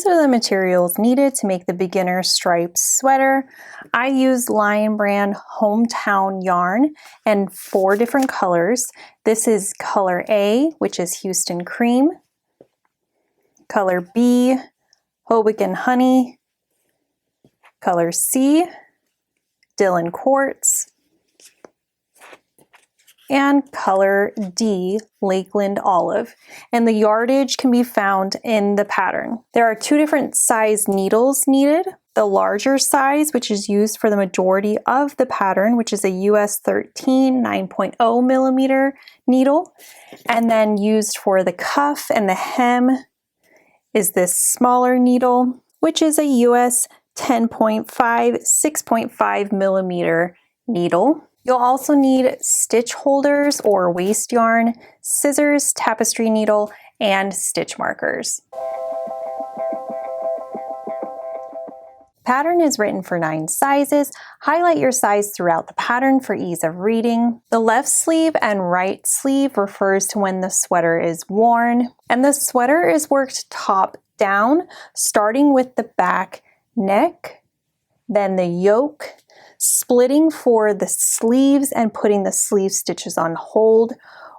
these are the materials needed to make the beginner striped sweater. I used Lion Brand Hometown yarn and 4 different colors. This is color A, which is Houston Cream, color B, Hoboken Honey, color C, Dillon Quartz, and color D, Lakeland Olive. And the yardage can be found in the pattern. There are 2 different size needles needed. The larger size, which is used for the majority of the pattern, which is a US 13 9.0 millimeter needle. And then used for the cuff and the hem is this smaller needle, which is a US 10.5 6.5 millimeter needle. You'll also need stitch holders or waste yarn, scissors, tapestry needle, and stitch markers. Pattern is written for 9 sizes. Highlight your size throughout the pattern for ease of reading. The left sleeve and right sleeve refers to when the sweater is worn, and the sweater is worked top down, starting with the back neck, then the yoke, splitting for the sleeves and putting the sleeve stitches on hold,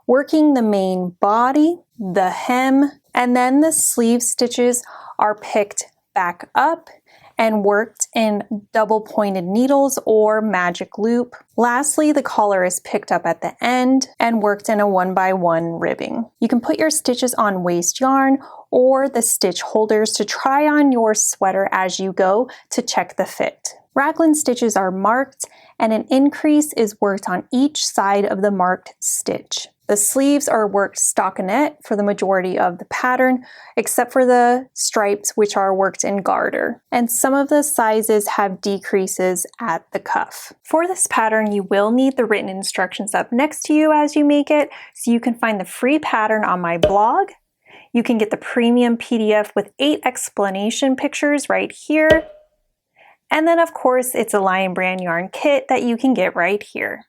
working the main body, the hem, and then the sleeve stitches are picked back up and worked in double pointed needles or magic loop. Lastly, the collar is picked up at the end and worked in a 1x1 ribbing. You can put your stitches on waste yarn or the stitch holders to try on your sweater as you go to check the fit. Raglan stitches are marked and an increase is worked on each side of the marked stitch. The sleeves are worked stockinette for the majority of the pattern, except for the stripes, which are worked in garter. And some of the sizes have decreases at the cuff. For this pattern, you will need the written instructions up next to you as you make it, so you can find the free pattern on my blog. You can get the premium PDF with 8 explanation pictures right here. And then of course, it's a Lion Brand yarn kit that you can get right here.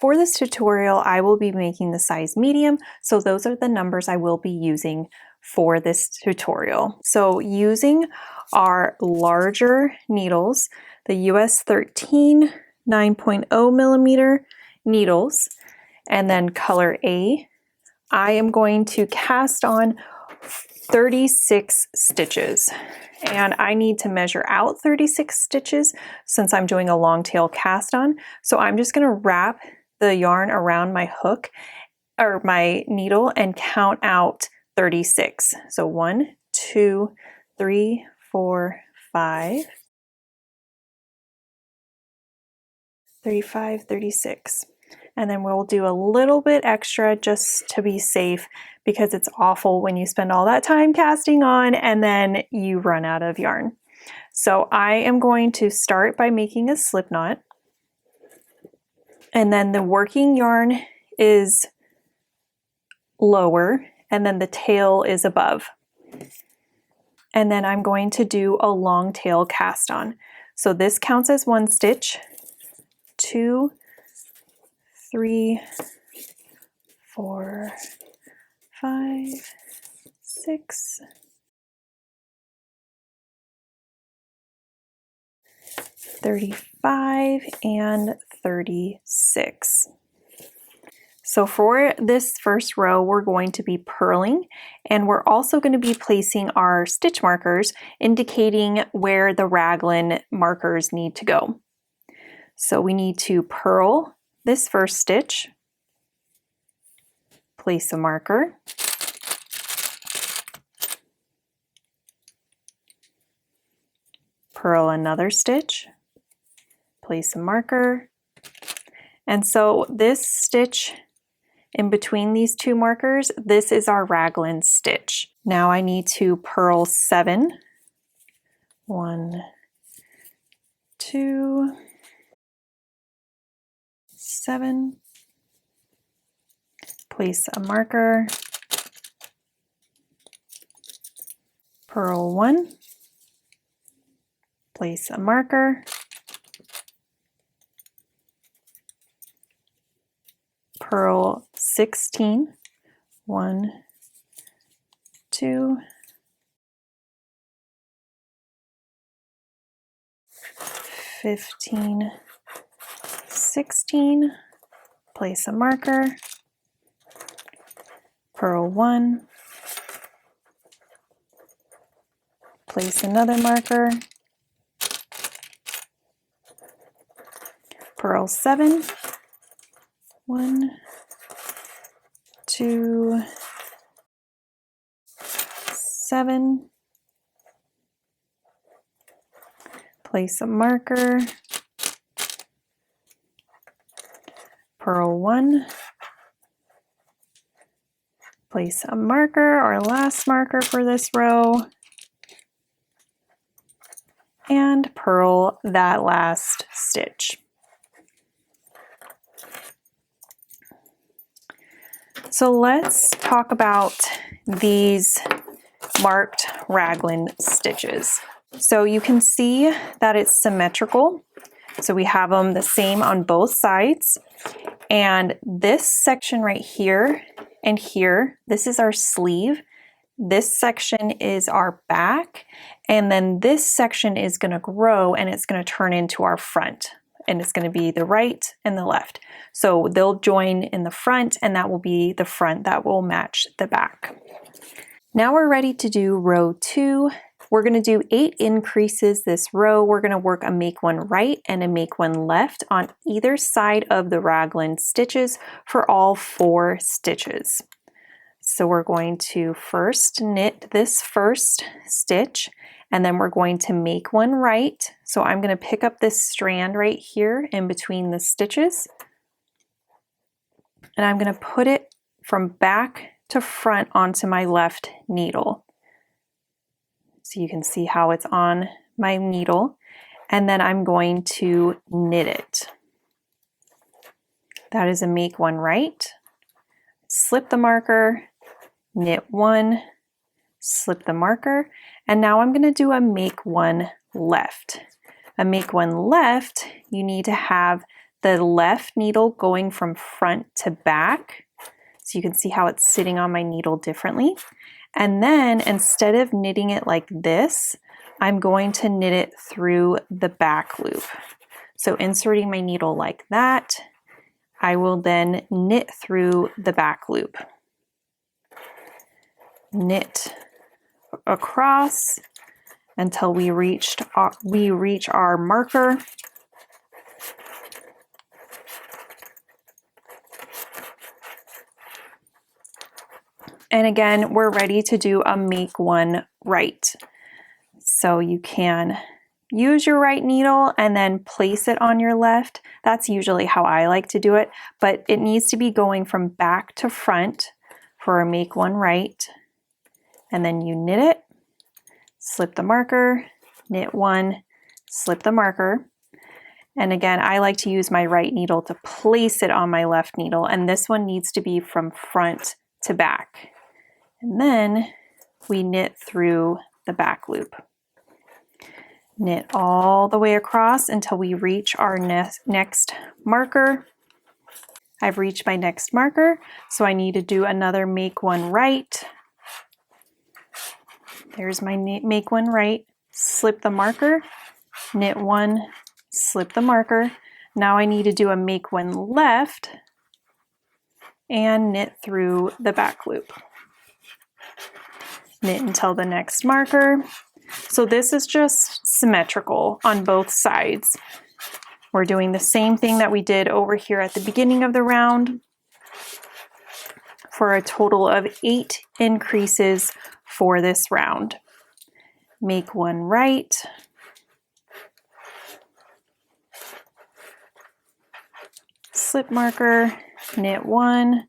For this tutorial, I will be making the size medium, so those are the numbers I will be using for this tutorial. So using our larger needles, the US 13 9.0 millimeter needles, and then color A, I am going to cast on 36 stitches. And I need to measure out 36 stitches since I'm doing a long tail cast on. So I'm just gonna wrap the yarn around my hook or my needle and count out 36. So 1, 2, 3, 4, 5, 35, 36. And then we'll do a little bit extra just to be safe because it's awful when you spend all that time casting on and then you run out of yarn. So I am going to start by making a slip knot. And then the working yarn is lower and then the tail is above. And then I'm going to do a long tail cast on. So this counts as 1 stitch, 2, 3, 4, 5, 6, 35, and 36. So for this first row, we're going to be purling, and we're also going to be placing our stitch markers, indicating where the raglan markers need to go. So we need to purl this first stitch, place a marker, purl another stitch, place a marker, and so this stitch in between these 2 markers, this is our raglan stitch. Now I need to purl 7, 1, 2, 7, place a marker, purl 1, place a marker, purl 16, 1, 2, 15, 16, place a marker, purl 1, place another marker, purl 7, 1, 2, 7, place a marker, purl 1, place a marker, our last marker for this row, and purl that last stitch. So let's talk about these marked raglan stitches. So you can see that it's symmetrical. So we have them the same on both sides. And this section right here and here, this is our sleeve. This section is our back. And then this section is going to grow and it's going to turn into our front. And it's going to be the right and the left. So they'll join in the front, and that will be the front that will match the back. Now we're ready to do row 2. We're going to do 8 increases this row. We're going to work a make one right and a make one left on either side of the raglan stitches for all 4 stitches. So we're going to first knit this first stitch, and then we're going to make one right. So I'm going to pick up this strand right here in between the stitches, and I'm going to put it from back to front onto my left needle. So you can see how it's on my needle, and then I'm going to knit it. That is a make one right. Slip the marker, knit 1, slip the marker, and now I'm going to do a make one left. A make one left, you need to have the left needle going from front to back. So you can see how it's sitting on my needle differently. And then instead of knitting it like this, I'm going to knit it through the back loop. So inserting my needle like that, I will then knit through the back loop. Knit across until we reach our marker. And again, we're ready to do a make one right. So you can use your right needle and then place it on your left. That's usually how I like to do it, but it needs to be going from back to front for a make one right. And then you knit it, slip the marker, knit 1, slip the marker. And again, I like to use my right needle to place it on my left needle, and this one needs to be from front to back. And then we knit through the back loop. Knit all the way across until we reach our next marker. I've reached my next marker, so I need to do another make one right. There's my make one right, slip the marker, knit 1, slip the marker. Now I need to do a make one left and knit through the back loop. Knit until the next marker. So this is just symmetrical on both sides. We're doing the same thing that we did over here at the beginning of the round for a total of 8 increases for this round. Make one right. Slip marker, knit 1,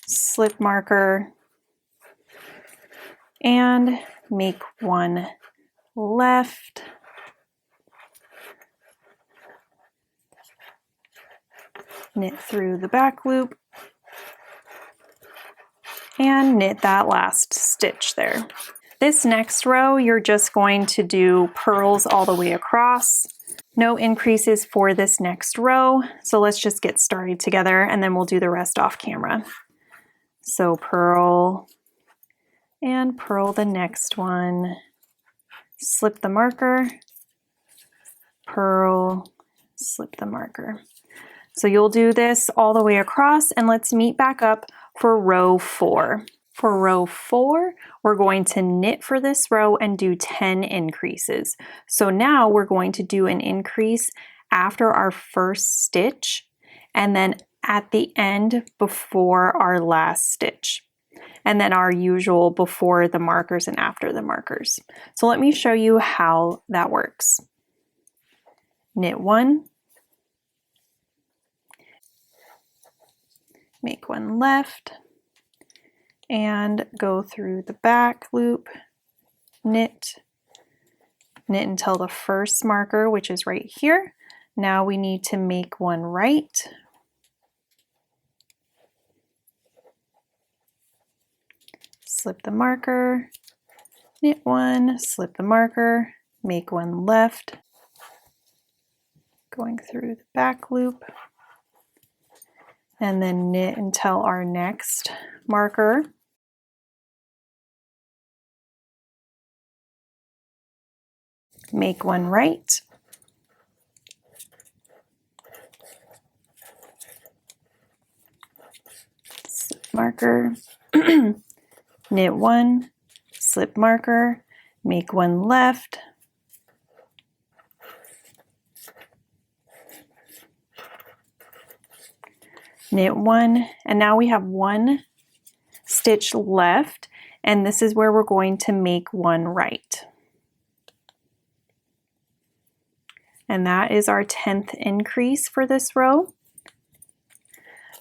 slip marker, and make one left. Knit through the back loop and knit that last stitch there. This next row, you're just going to do purls all the way across. No increases for this next row, so let's just get started together and then we'll do the rest off camera. So purl, and purl the next one. Slip the marker, purl, slip the marker. So you'll do this all the way across, and let's meet back up for row 4. For row 4, we're going to knit for this row and do 10 increases. So now we're going to do an increase after our first stitch and then at the end before our last stitch. And then our usual before the markers and after the markers. So let me show you how that works. Knit 1, make 1 left, and go through the back loop, knit until the first marker, which is right here. Now we need to make 1 right, slip the marker, knit 1, slip the marker, make 1 left, going through the back loop, and then knit until our next marker. Make 1 right, slip marker, knit 1, slip marker, make 1 left, knit 1, and now we have 1 stitch left, and this is where we're going to make 1 right. And that is our 10th increase for this row.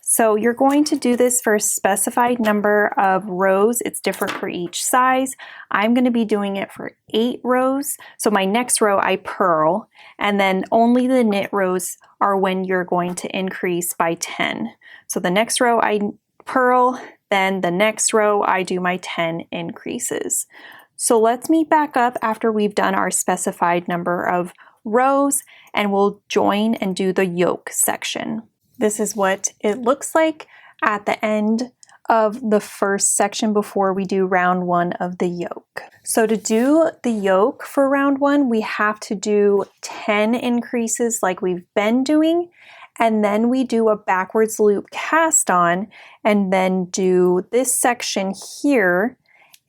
So you're going to do this for a specified number of rows. It's different for each size. I'm going to be doing it for 8 rows. So my next row I purl, and then only the knit rows are when you're going to increase by 10. So the next row I purl, then the next row I do my 10 increases. So let's meet back up after we've done our specified number of rows, and we'll join and do the yoke section. This is what it looks like at the end of the first section before we do round 1 of the yoke. So to do the yoke for round 1, we have to do 10 increases like we've been doing, and then we do a backwards loop cast on, and then do this section here,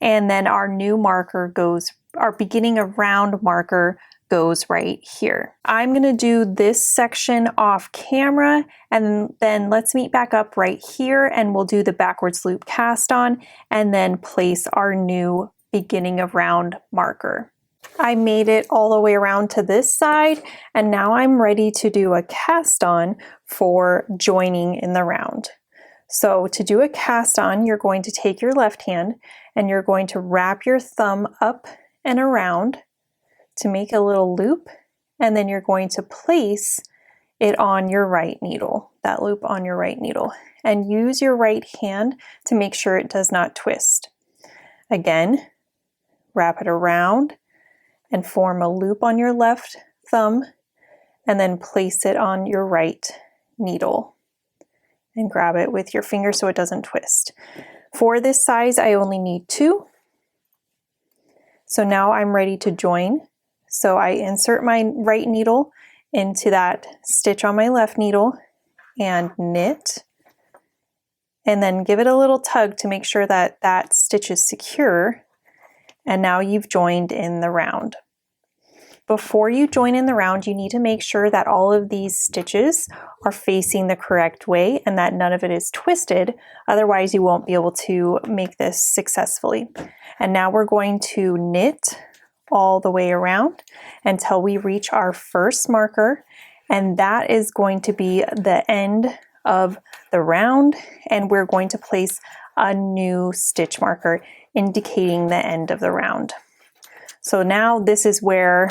and then our new marker goes, our beginning of round marker goes right here. I'm going to do this section off camera, and then let's meet back up right here and we'll do the backwards loop cast on and then place our new beginning of round marker. I made it all the way around to this side, and now I'm ready to do a cast on for joining in the round. So to do a cast on, you're going to take your left hand and you're going to wrap your thumb up and around to make a little loop, and then you're going to place it on your right needle, that loop on your right needle, and use your right hand to make sure it does not twist. Again, wrap it around and form a loop on your left thumb, and then place it on your right needle and grab it with your finger so it doesn't twist. For this size, I only need 2. So now I'm ready to join. So I insert my right needle into that stitch on my left needle and knit, and then give it a little tug to make sure that that stitch is secure. And now you've joined in the round. Before you join in the round, you need to make sure that all of these stitches are facing the correct way and that none of it is twisted. Otherwise, you won't be able to make this successfully. And now we're going to knit all the way around until we reach our first marker, and that is going to be the end of the round, and we're going to place a new stitch marker indicating the end of the round. So now this is where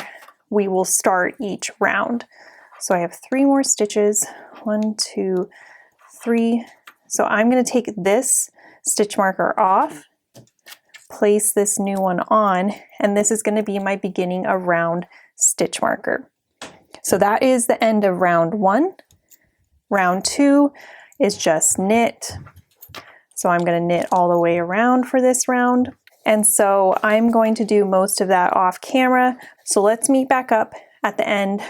we will start each round. So I have 3 more stitches, 1, 2, 3. So I'm going to take this stitch marker off, place this new one on, and this is going to be my beginning of round stitch marker. So that is the end of round 1. Round 2 is just knit. So I'm going to knit all the way around for this round. And so I'm going to do most of that off camera. So let's meet back up at the end,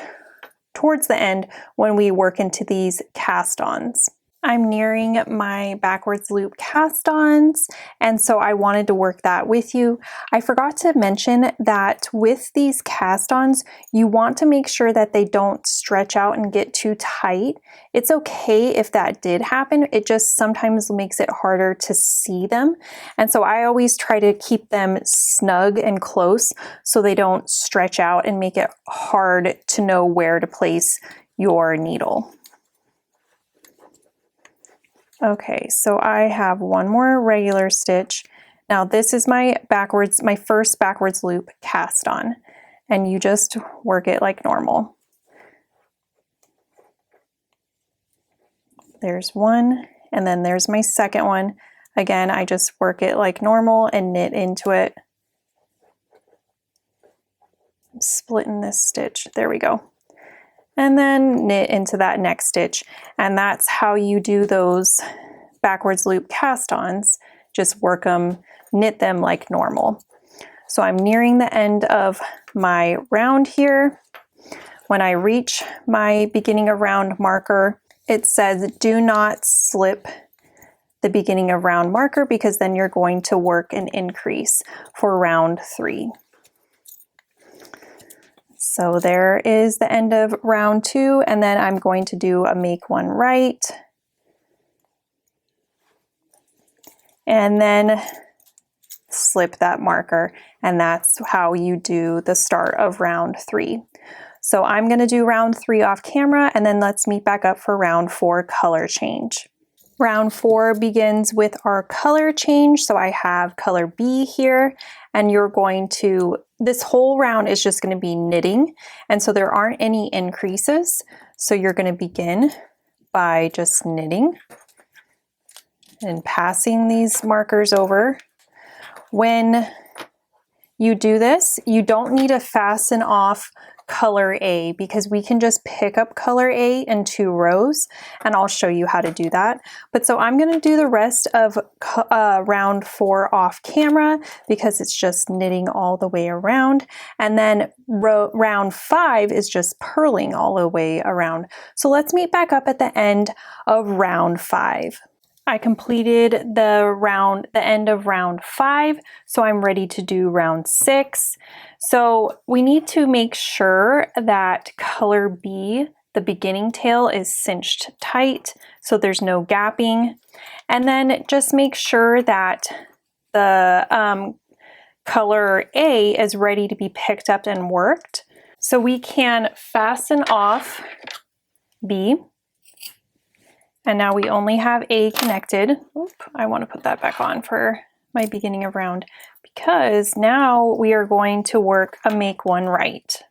towards the end, when we work into these cast-ons. I'm nearing my backwards loop cast-ons, and so I wanted to work that with you. I forgot to mention that with these cast-ons, you want to make sure that they don't stretch out and get too tight. It's okay if that did happen, it just sometimes makes it harder to see them. And so I always try to keep them snug and close so they don't stretch out and make it hard to know where to place your needle. Okay, so I have one more regular stitch. Now this is my first backwards loop cast on, and you just work it like normal. There's one, and then there's my second one. Again, I just work it like normal and knit into it. I'm splitting this stitch, there we go. And then knit into that next stitch. And that's how you do those backwards loop cast-ons. Just work them, knit them like normal. So I'm nearing the end of my round here. When I reach my beginning of round marker, it says do not slip the beginning of round marker because then you're going to work an increase for round 3. So there is the end of round 2, and then I'm going to do a make one right. And then slip that marker, and that's how you do the start of round 3. So I'm going to do round 3 off camera, and then let's meet back up for round 4 color change. Round 4 begins with our color change. So I have color B here, and you're going to, this whole round is just going to be knitting, and so there aren't any increases. So you're going to begin by just knitting and passing these markers over. When you do this, you don't need to fasten off color A because we can just pick up color A in 2 rows, and I'll show you how to do that. But so I'm going to do the rest of round 4 off camera because it's just knitting all the way around, and then round 5 is just purling all the way around. So let's meet back up at the end of round 5. I completed the end of round 5, so I'm ready to do round 6. So we need to make sure that color B, the beginning tail, is cinched tight so there's no gapping. And then just make sure that the color A is ready to be picked up and worked. So we can fasten off B. And now we only have A connected. Oop, I want to put that back on for my beginning of round because now we are going to work a make one right.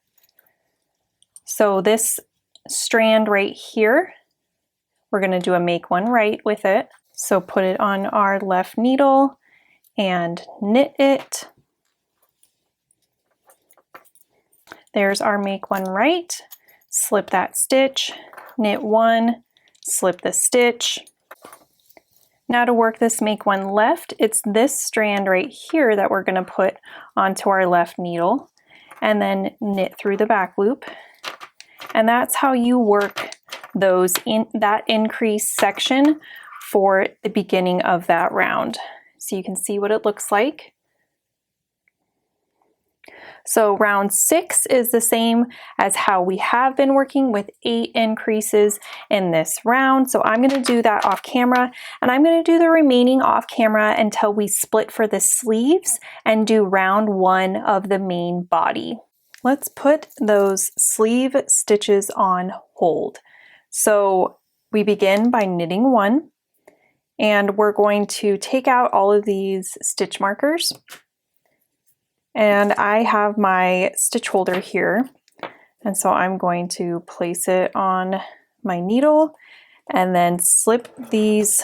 So this strand right here, we're going to do a make one right with it. So put it on our left needle and knit it. There's our make one right. Slip that stitch, knit one, slip the stitch. Now to work this make one left, it's this strand right here that we're going to put onto our left needle and then knit through the back loop. And that's how you work those that increase section for the beginning of that round. So you can see what it looks like. So round 6 is the same as how we have been working with 8 increases in this round. So I'm going to do that off camera, and I'm going to do the remaining off camera until we split for the sleeves and do round 1 of the main body. Let's put those sleeve stitches on hold. So we begin by knitting 1, and we're going to take out all of these stitch markers. And I have my stitch holder here, and so I'm going to place it on my needle and then slip these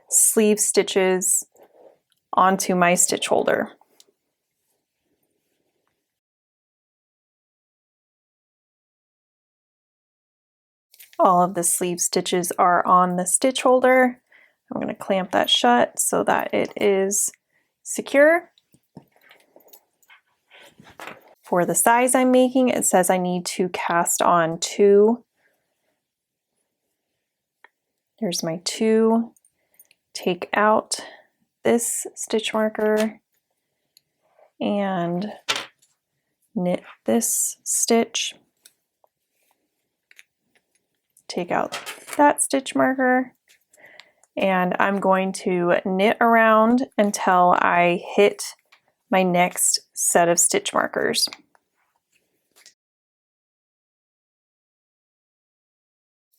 sleeve stitches onto my stitch holder. All of the sleeve stitches are on the stitch holder. I'm going to clamp that shut so that it is secure. For the size I'm making, it says I need to cast on 2. There's my 2. Take out this stitch marker and knit this stitch. Take out that stitch marker, and I'm going to knit around until I hit my next set of stitch markers.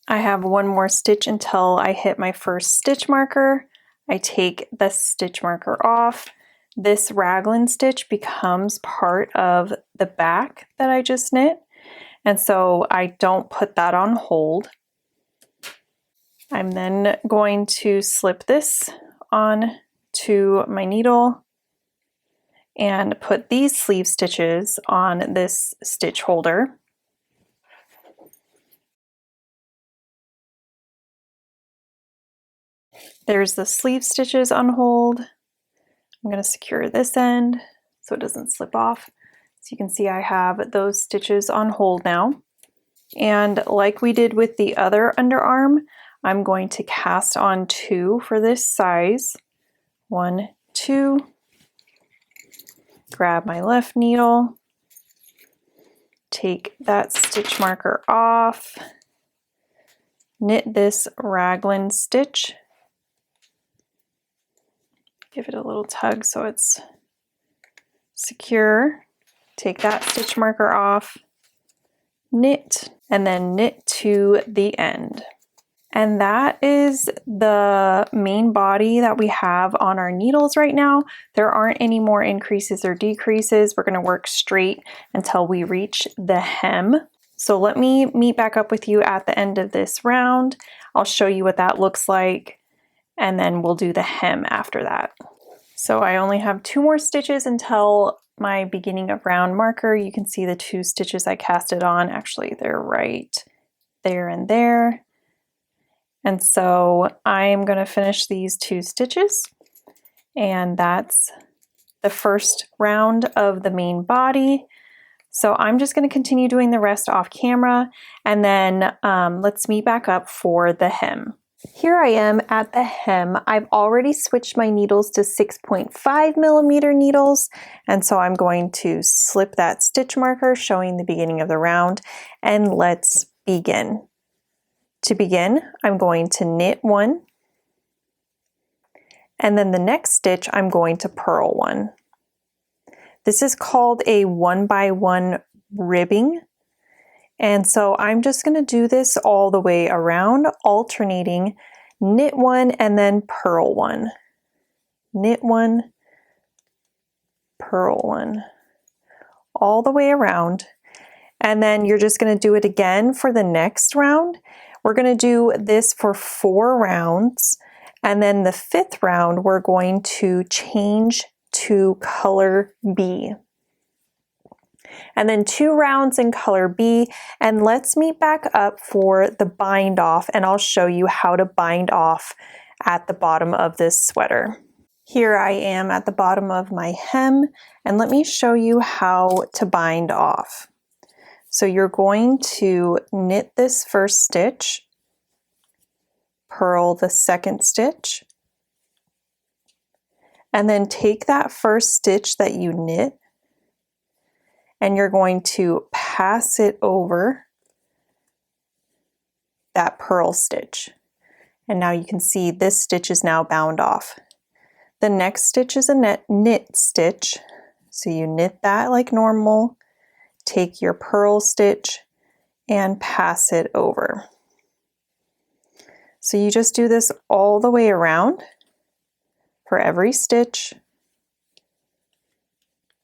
I have one more stitch until I hit my first stitch marker. I take the stitch marker off. This raglan stitch becomes part of the back that I just knit, and so I don't put that on hold. I'm then going to slip this on to my needle and put these sleeve stitches on this stitch holder. There's the sleeve stitches on hold. I'm going to secure this end so it doesn't slip off. So you can see I have those stitches on hold now. And like we did with the other underarm, I'm going to cast on 2 for this size. 1, 2. Grab my left needle. Take that stitch marker off. Knit this raglan stitch. Give it a little tug so it's secure. Take that stitch marker off. Knit, and then knit to the end. And that is the main body that we have on our needles right now. There aren't any more increases or decreases. We're going to work straight until we reach the hem. So let me meet back up with you at the end of this round. I'll show you what that looks like, and then we'll do the hem after that. So I only have 2 more stitches until my beginning of round marker. You can see the 2 stitches I casted on. Actually, they're right there and there. And so I'm going to finish these 2 stitches, and that's the first round of the main body. So I'm just going to continue doing the rest off camera, and then let's meet back up for the hem. Here I am at the hem. I've already switched my needles to 6.5 millimeter needles, and so I'm going to slip that stitch marker showing the beginning of the round, and let's begin. To begin, I'm going to knit 1, and then the next stitch I'm going to purl 1. This is called a 1-by-1 ribbing, and so I'm just going to do this all the way around, alternating knit 1 and then purl 1. Knit 1, purl 1, all the way around, and then you're just going to do it again for the next round. We're going to do this for 4 rounds, and then the 5th round we're going to change to color B. And then 2 rounds in color B, and let's meet back up for the bind off, and I'll show you how to bind off at the bottom of this sweater. Here I am at the bottom of my hem, and let me show you how to bind off. So you're going to knit this first stitch, purl the second stitch, and then take that first stitch that you knit, and you're going to pass it over that purl stitch. And now you can see this stitch is now bound off. The next stitch is a knit stitch. So you knit that like normal, take your purl stitch and pass it over. So you just do this all the way around for every stitch,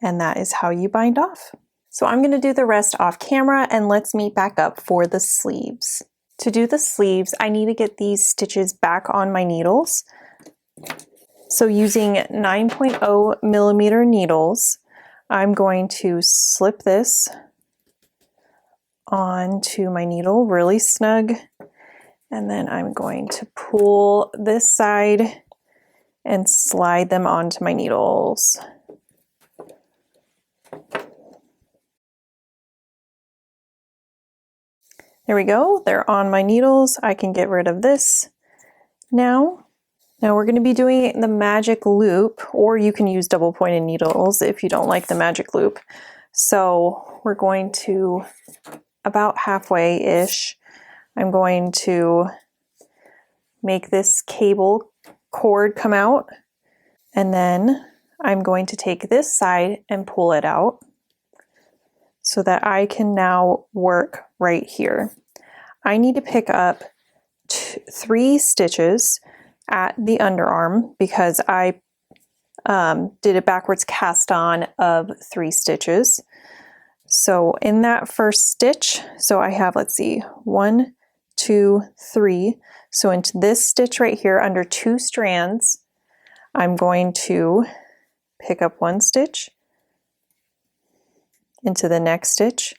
and that is how you bind off. So I'm going to do the rest off camera, and let's meet back up for the sleeves. To do the sleeves, I need to get these stitches back on my needles. So using 9.0 millimeter needles, I'm going to slip this onto my needle really snug, and then I'm going to pull this side and slide them onto my needles. There we go, they're on my needles. I can get rid of this now. Now we're going to be doing the magic loop, or you can use double pointed needles if you don't like the magic loop. So we're going to, about halfway-ish, I'm going to make this cable cord come out, and then I'm going to take this side and pull it out so that I can now work right here. I need to pick up 3 stitches at the underarm because I did a backwards cast on of 3 stitches. So in that first stitch, so I have, let's see, 1, 2, 3. So into this stitch right here under 2 strands, I'm going to pick up 1 stitch, into the next stitch,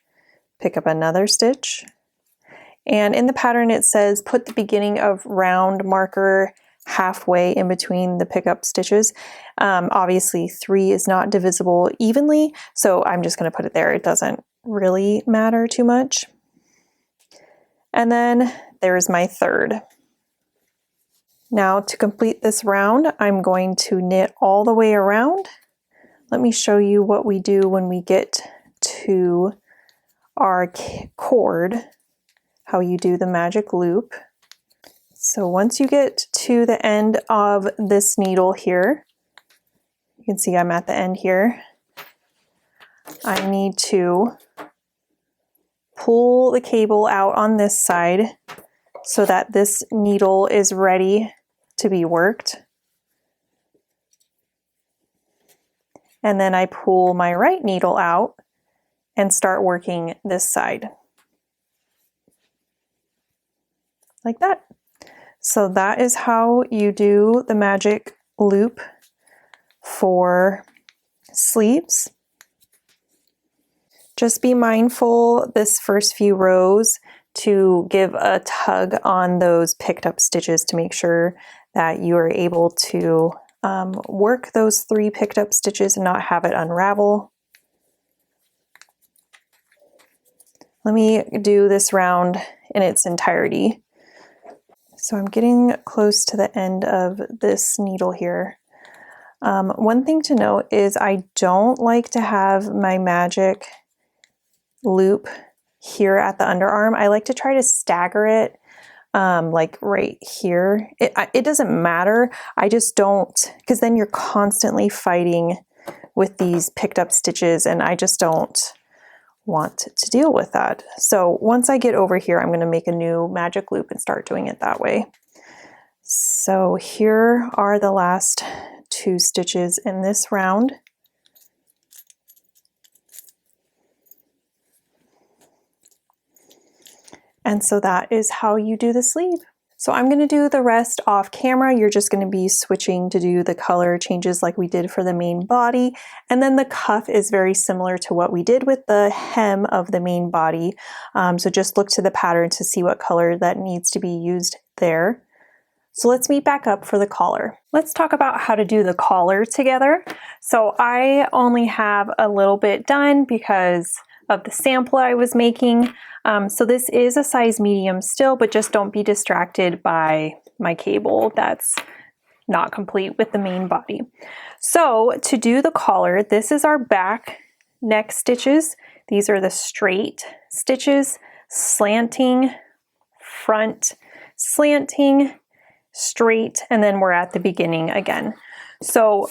pick up another stitch. And in the pattern it says put the beginning of round marker halfway in between the pickup stitches. Obviously 3 is not divisible evenly, so I'm just going to put it there. It doesn't really matter too much. And then there's my third. Now to complete this round, I'm going to knit all the way around. Let me show you what we do when we get to our cord, how you do the magic loop. So once you get to the end of this needle here, you can see I'm at the end here, I need to pull the cable out on this side so that this needle is ready to be worked. And then I pull my right needle out and start working this side. Like that. So that is how you do the magic loop for sleeves. Just be mindful this first few rows to give a tug on those picked up stitches to make sure that you are able to work those 3 picked up stitches and not have it unravel. Let me do this round in its entirety. So I'm getting close to the end of this needle here. One thing to note is I don't like to have my magic loop here at the underarm. I like to try to stagger it like right here. It doesn't matter. I just don't, because then you're constantly fighting with these picked up stitches and I just don't want to deal with that. So once I get over here, I'm going to make a new magic loop and start doing it that way. So here are the last 2 stitches in this round. And so that is how you do the sleeve. So I'm going to do the rest off camera. You're just going to be switching to do the color changes like we did for the main body. And then the cuff is very similar to what we did with the hem of the main body. So just look to the pattern to see what color that needs to be used there. So let's meet back up for the collar. Let's talk about how to do the collar together. So I only have a little bit done because of the sample I was making. So this is a size medium still, but just don't be distracted by my cable that's not complete with the main body. So to do the collar, this is our back neck stitches. These are the straight stitches, slanting, front, slanting, straight, and then we're at the beginning again. So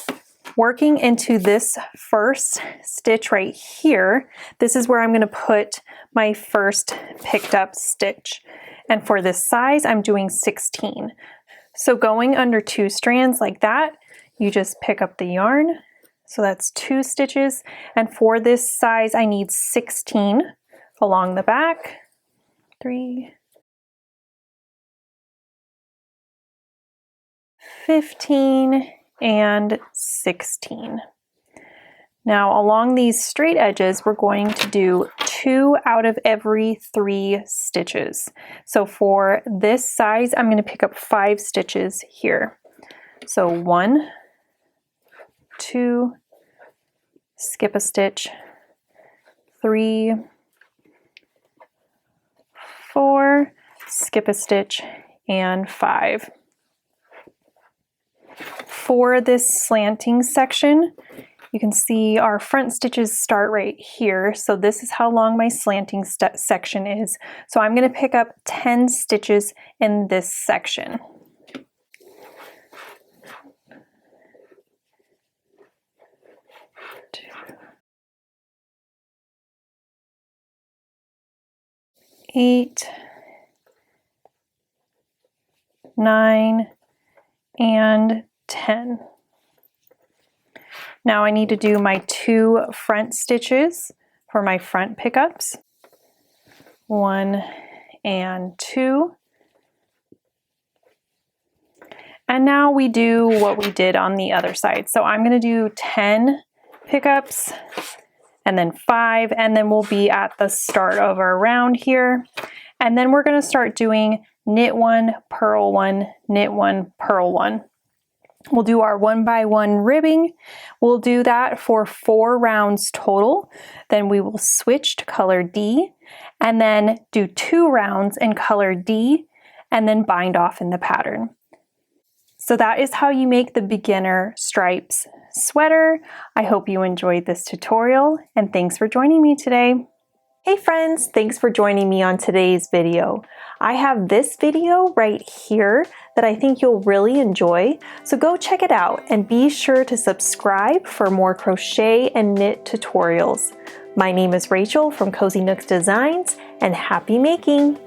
working into this first stitch right here, this is where I'm going to put my first picked up stitch. And for this size, I'm doing 16. So going under 2 strands like that, you just pick up the yarn. So that's 2 stitches. And for this size, I need 16 along the back. 3, 15, and 16. Now along these straight edges, we're going to do 2 out of every 3 stitches. So for this size, I'm going to pick up 5 stitches here. So 1, 2, skip a stitch, 3, 4, skip a stitch, and 5. For this slanting section, you can see our front stitches start right here. So this is how long my slanting section is. So I'm going to pick up 10 stitches in this section. Eight, 9, and 10. Now I need to do my 2 front stitches for my front pickups. 1 and 2. And now we do what we did on the other side. So I'm going to do 10 pickups and then 5, and then we'll be at the start of our round here. And then we're going to start doing knit 1, purl 1, knit 1, purl 1. We'll do our 1x1 ribbing. We'll do that for 4 rounds total. Then we will switch to color D and then do 2 rounds in color D and then bind off in the pattern. So that is how you make the beginner stripes sweater. I hope you enjoyed this tutorial, and thanks for joining me today. Hey friends, thanks for joining me on today's video. I have this video right here that I think you'll really enjoy, so go check it out and be sure to subscribe for more crochet and knit tutorials. My name is Rachel from Cozy Nooks Designs, and happy making!